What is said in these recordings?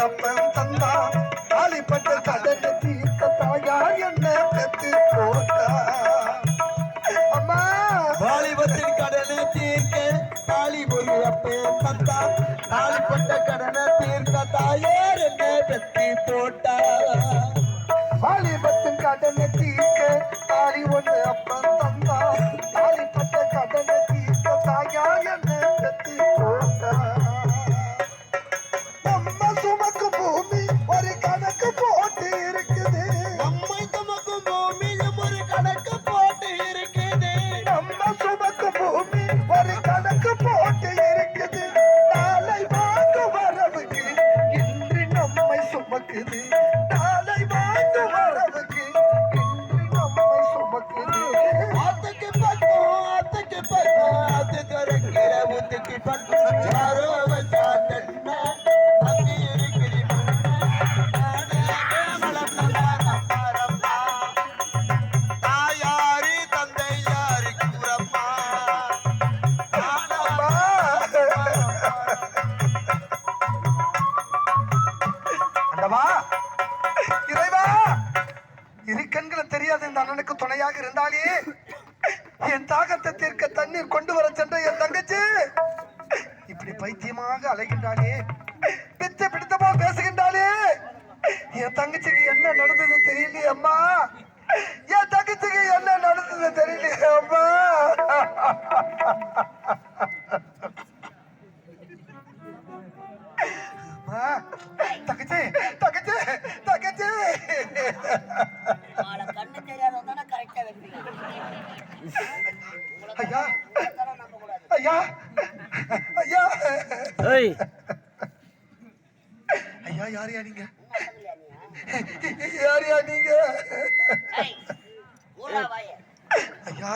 அப்பன் தந்தா தாலிப்பட்ட கடனை தீர்க்க தாயார் என்ன பெத்து போட்டா அம்மா வாலிபத்தின் கடனை தீர்க்க தாலி ஒரு அப்பன் தந்தா தாலிப்பட்ட கடனை தீர்க்க தாயார் என்ன பெத்து போட்டா வாலிபத்தின் கடனை தீர்க்க தாலி ஒன்று அப்பன் தந்தா தாலிப்பட்ட கடனை தீர்க்க தாயார் என்ன பெத்து போட்டா நம்ம சுமக்கு பூமி ஒரு கணக்கு போட்டு இருக்குது நம்மை சுமக்கும் பூமியும் ஒரு கணக்கு போட்டு இருக்குது நம்ம சுமக்கு பூமி ஒரு கணக்கு போட்டு இருக்குது நாளை வாங்க வரவுக்கு இன்று நம்மை சுமக்குது நாளை வாங்க வரவுக்கு இன்று நம்மை சுமக்குது ஆத்துக்கு பக்கம் அது கரைக்கிற முத்துக்கு பக்கம் யாரோ வச்சா தன்னா அங்கே இருக்கிற தாயாரி தந்தை யாரு கூறம்மா அண்டவா இறைவா இரு கண்களை தெரியாத இந்த அண்ணனுக்கு துணையாக இருந்தாலே என் தாகத்தை தீர்க்க தண்ணீர் கொண்டு வர சென்ற என் தங்கச்சி இப்படி பைத்தியமாக அலைகின்றாளே பிச்சை பிடித்தமா பேசுகின்றாளே என் தங்கச்சிக்கு என்ன நடந்தது தெரியலையே அம்மா என் தங்கச்சிக்கு என்ன நடந்தது தெரியலையே அம்மா தங்கச்சி தங்கச்சி தங்கச்சி கண்ணு தெரியாதவங்க கரெக்டா வைப்பீங்க. ஐயா நம்ப கூடாது. ஐயா ஐயா ஐயா யாரையா நீங்க யாரையா நீங்க ஊரா வாயே. ஐயா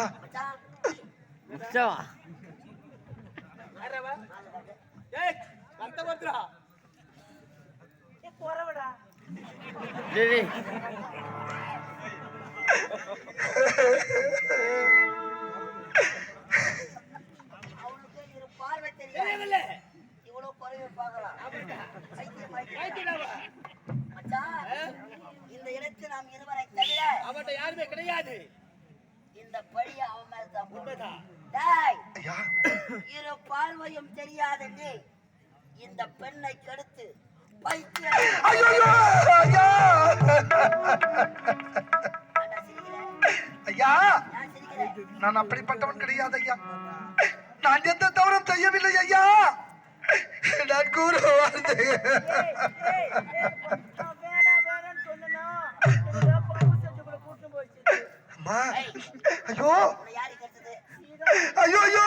மச்சான். போறவடா. அவனுக்கு இரு பார்வை தெரியல. இவ்வளவு குறைவு பார்க்கலாம். மச்சான், இந்த இடத்தில் நாம் இருவரை தவிர அவட்ட யாருமே கிடையாது. இந்த பழிய அவன் மேல தான் உண்மைதான். டேய், ஐயா இரு பார்வையும் தெரியாத நீ இந்த பெண்ணை கெடுத்து ஐயோ ஐயா ஐயா நான் அப்படிப்பட்டவன் கிடையாது ஐயா நான் எந்த தவறும் செய்யவில்லை ஐயா நான் கூற அம்மா ஐயோ ஐயோ ஐயோ